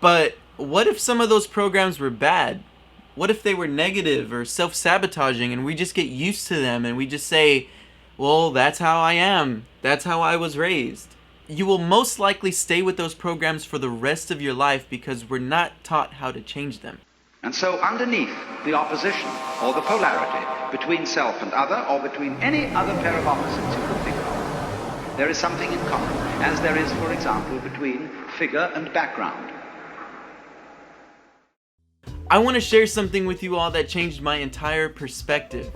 But what if some of those programs were bad? What if they were negative or self-sabotaging and we just get used to them and we just say, well, that's how I am. That's how I was raised. You will most likely stay with those programs for the rest of your life because we're not taught how to change them. And so underneath the opposition or the polarity between self and other, or between any other pair of opposites you can think of, there is something in common, as there is, for example, between figure and background. I want to share something with you all that changed my entire perspective.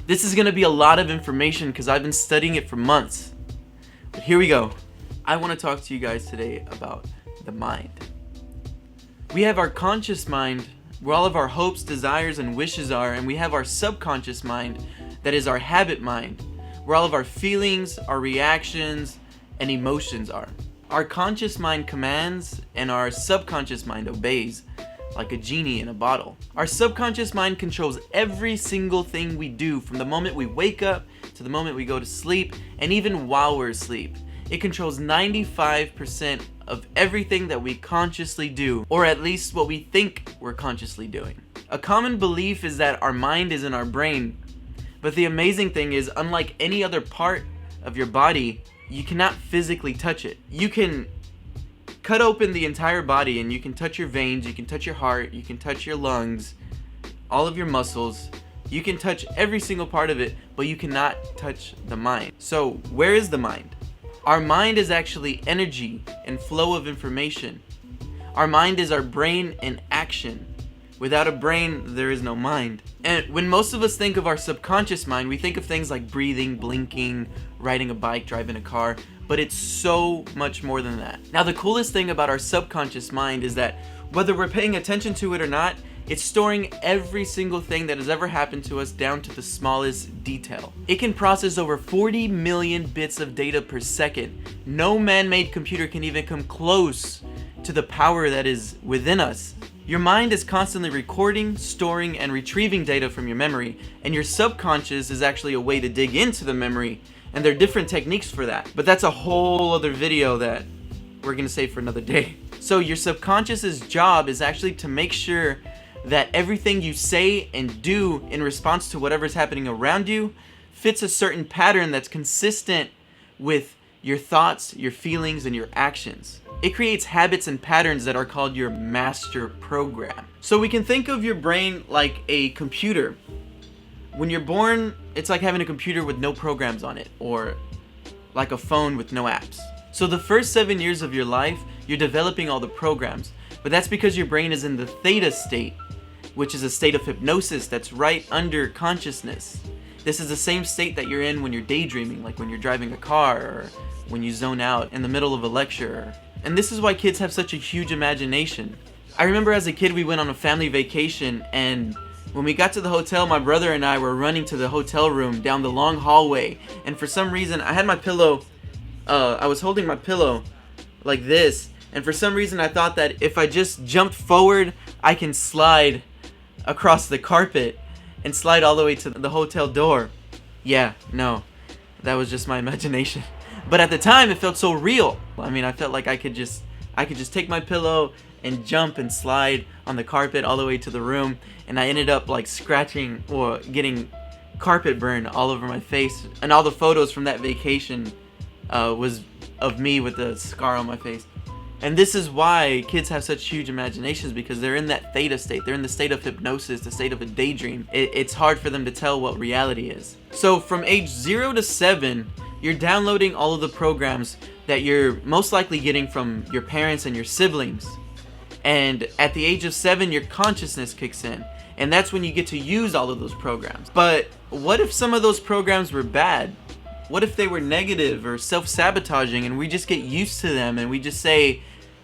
This is going to be a lot of information because I've been studying it for months. But here we go. I want to talk to you guys today about the mind. We have our conscious mind, where all of our hopes, desires, and wishes are, and we have our subconscious mind, that is our habit mind, where all of our feelings, our reactions, and emotions are. Our conscious mind commands, and our subconscious mind obeys, like a genie in a bottle. Our subconscious mind controls every single thing we do, from the moment we wake up to the moment we go to sleep, and even while we're asleep. It controls 95% of everything that we consciously do, or at least what we think we're consciously doing. A common belief is that our mind is in our brain, but the amazing thing is, unlike any other part of your body, you cannot physically touch it. You can cut open the entire body and you can touch your veins, you can touch your heart, you can touch your lungs, all of your muscles. You can touch every single part of it, but you cannot touch the mind. So where is the mind? Our mind is actually energy and flow of information. Our mind is our brain in action. Without a brain, there is no mind. And when most of us think of our subconscious mind, we think of things like breathing, blinking, riding a bike, driving a car, but it's so much more than that. Now, the coolest thing about our subconscious mind is that whether we're paying attention to it or not, it's storing every single thing that has ever happened to us down to the smallest detail. It can process over 40 million bits of data per second. No man-made computer can even come close to the power that is within us. Your mind is constantly recording, storing, and retrieving data from your memory, and your subconscious is actually a way to dig into the memory, and there are different techniques for that. But that's a whole other video that we're gonna save for another day. So your subconscious's job is actually to make sure that everything you say and do in response to whatever's happening around you fits a certain pattern that's consistent with your thoughts, your feelings, and your actions. It creates habits and patterns that are called your master program. So we can think of your brain like a computer. When you're born, it's like having a computer with no programs on it, or like a phone with no apps. So the first 7 years of your life, you're developing all the programs, but that's because your brain is in the theta state, which is a state of hypnosis that's right under consciousness. This is the same state that you're in when you're daydreaming, like when you're driving a car or when you zone out in the middle of a lecture. And this is why kids have such a huge imagination. I remember as a kid we went on a family vacation, and when we got to the hotel, my brother and I were running to the hotel room down the long hallway, and for some reason I had my pillow, I was holding my pillow like this, and for some reason I thought that if I just jumped forward, I can slide across the carpet and slide all the way to the hotel door. Yeah, no, that was just my imagination. But at the time it felt so real. I mean, I felt like I could just take my pillow and jump and slide on the carpet all the way to the room, and I ended up like scratching or getting carpet burn all over my face, and all the photos from that vacation was of me with the scar on my face. And this is why kids have such huge imaginations, because they're in that theta state. They're in the state of hypnosis, the state of a daydream. It's hard for them to tell what reality is. So from age 0 to 7, you're downloading all of the programs that you're most likely getting from your parents and your siblings. And at the age of 7, your consciousness kicks in. And that's when you get to use all of those programs. But what if some of those programs were bad? What if they were negative or self-sabotaging and we just get used to them and we just say,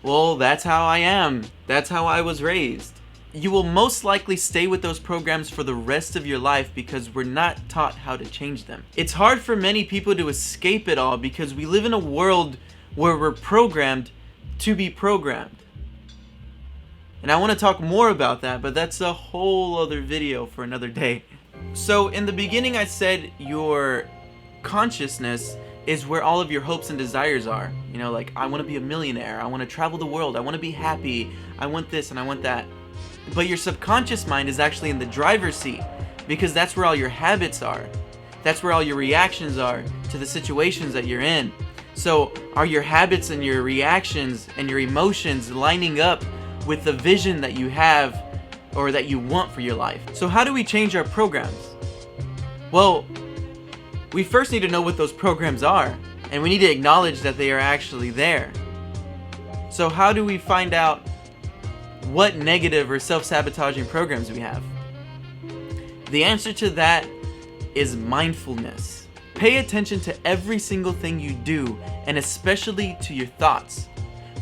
well, that's how I am. That's how I was raised. You will most likely stay with those programs for the rest of your life because we're not taught how to change them. It's hard for many people to escape it all because we live in a world where we're programmed to be programmed. And I want to talk more about that, but that's a whole other video for another day. So in the beginning I said your consciousness is where all of your hopes and desires are. You know, like, I want to be a millionaire, I want to travel the world, I want to be happy, I want this and I want that. But your subconscious mind is actually in the driver's seat, because that's where all your habits are. That's where all your reactions are to the situations that you're in. So are your habits and your reactions and your emotions lining up with the vision that you have or that you want for your life? So how do we change our programs? Well, we first need to know what those programs are, and we need to acknowledge that they are actually there. So how do we find out what negative or self-sabotaging programs we have? The answer to that is mindfulness. Pay attention to every single thing you do, and especially to your thoughts.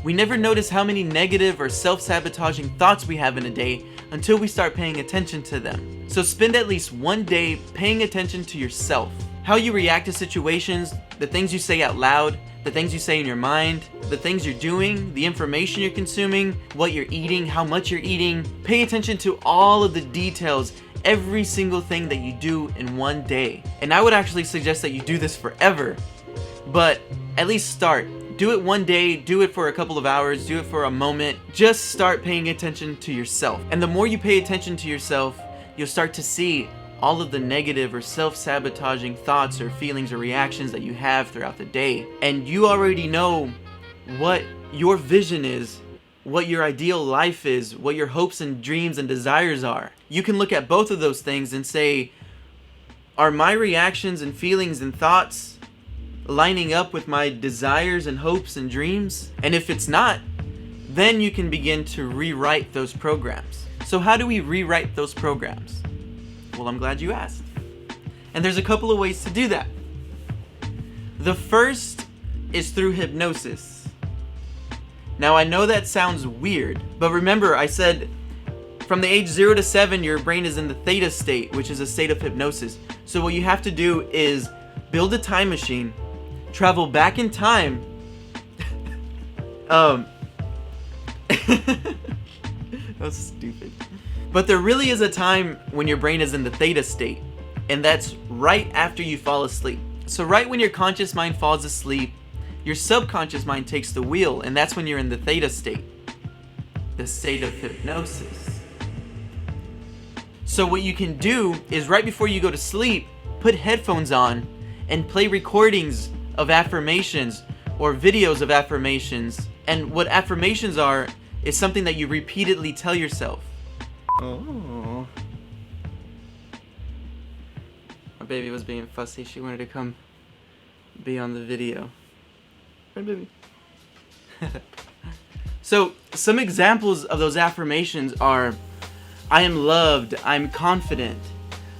We never notice how many negative or self-sabotaging thoughts we have in a day until we start paying attention to them. So spend at least one day paying attention to yourself. How you react to situations, the things you say out loud, the things you say in your mind, the things you're doing, the information you're consuming, what you're eating, how much you're eating. Pay attention to all of the details, every single thing that you do in one day. And I would actually suggest that you do this forever, but at least start. Do it one day, do it for a couple of hours, do it for a moment. Just start paying attention to yourself. And the more you pay attention to yourself, you'll start to see all of the negative or self-sabotaging thoughts or feelings or reactions that you have throughout the day. And you already know what your vision is, what your ideal life is, what your hopes and dreams and desires are. You can look at both of those things and say, are my reactions and feelings and thoughts lining up with my desires and hopes and dreams? And if it's not, then you can begin to rewrite those programs. So how do we rewrite those programs? Well, I'm glad you asked. And there's a couple of ways to do that. The first is through hypnosis. Now, I know that sounds weird, but remember I said from the age 0 to 7, your brain is in the theta state, which is a state of hypnosis. So what you have to do is build a time machine, travel back in time. That was stupid. But there really is a time when your brain is in the theta state, and that's right after you fall asleep. So right when your conscious mind falls asleep, your subconscious mind takes the wheel, and that's when you're in the theta state, the state of hypnosis. So what you can do is right before you go to sleep, put headphones on and play recordings of affirmations or videos of affirmations. And what affirmations are is something that you repeatedly tell yourself. Oh. My baby was being fussy. She wanted to come be on the video. Right, baby? So, some examples of those affirmations are, I am loved, I'm confident,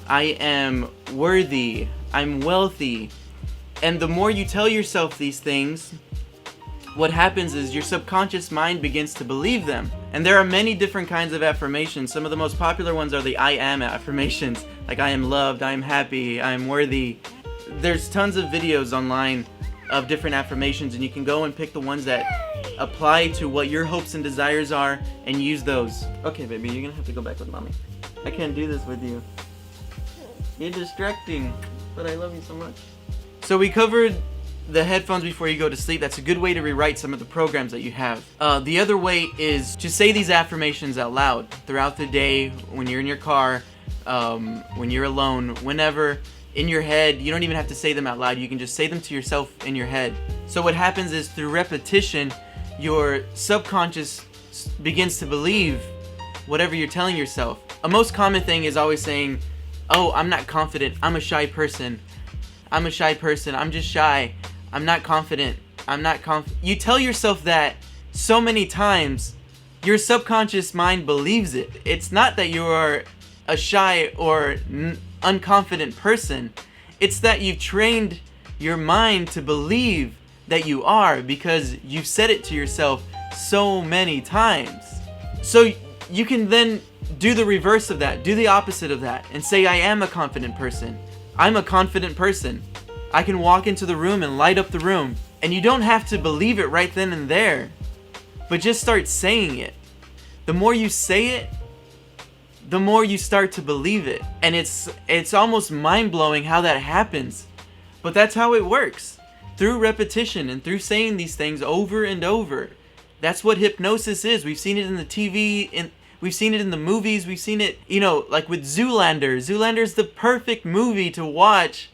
I am worthy, I'm wealthy. And the more you tell yourself these things, what happens is your subconscious mind begins to believe them. And there are many different kinds of affirmations. Some of the most popular ones are the I am affirmations, like I am loved, I am happy, I am worthy. There's tons of videos online of different affirmations, and you can go and pick the ones that apply to what your hopes and desires are and use those. Okay, baby, you're gonna have to go back with mommy. I can't do this with you. You're distracting, but I love you so much. So we covered the headphones before you go to sleep. That's a good way to rewrite some of the programs that you have. The other way is to say these affirmations out loud throughout the day, when you're in your car, when you're alone, whenever, in your head. You don't even have to say them out loud. You can just say them to yourself in your head. So what happens is through repetition, your subconscious begins to believe whatever you're telling yourself. A most common thing is always saying, oh, I'm not confident, I'm a shy person. I'm a shy person, I'm just shy. I'm not confident. You tell yourself that so many times, your subconscious mind believes it. It's not that you are a shy or unconfident person. It's that you've trained your mind to believe that you are because you've said it to yourself so many times. So you can then do the reverse of that, do the opposite of that, and say, I am a confident person. I'm a confident person. I can walk into the room and light up the room. And you don't have to believe it right then and there, but just start saying it. The more you say it, the more you start to believe it. And it's almost mind-blowing how that happens. But that's how it works. through repetition and through saying these things over and over. That's what hypnosis is. We've seen it in the TV, and we've seen it in the movies. We've seen it, you know, like with Zoolander. Zoolander's the perfect movie to watch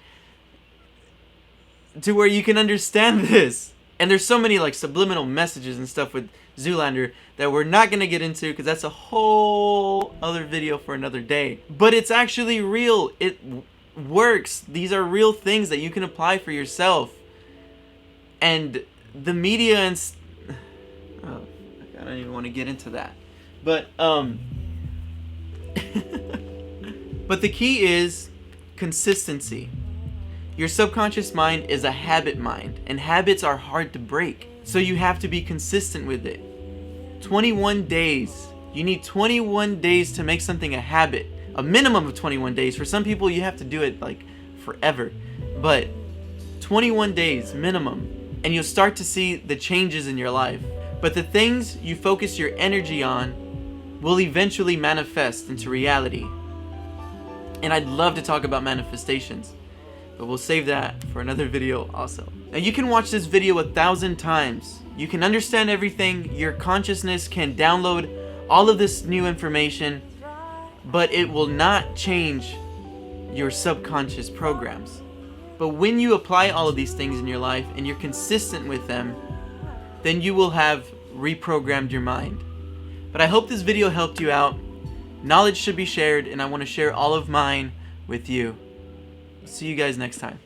to where you can understand this. And there's so many like subliminal messages and stuff with Zoolander that we're not going to get into because that's a whole other video for another day. But it's actually real. It works. These are real things that you can apply for yourself. And the media and oh, I don't even want to get into that. But but the key is consistency. Your subconscious mind is a habit mind, and habits are hard to break. So you have to be consistent with it. 21 days. You need 21 days to make something a habit. A minimum of 21 days. For some people, you have to do it like forever. But 21 days minimum, and you'll start to see the changes in your life. But the things you focus your energy on will eventually manifest into reality. And I'd love to talk about manifestations, but we'll save that for another video also. Now you can watch this video 1,000 times. You can understand everything. Your consciousness can download all of this new information, but it will not change your subconscious programs. But when you apply all of these things in your life and you're consistent with them, then you will have reprogrammed your mind. But I hope this video helped you out. Knowledge should be shared, and I want to share all of mine with you. See you guys next time.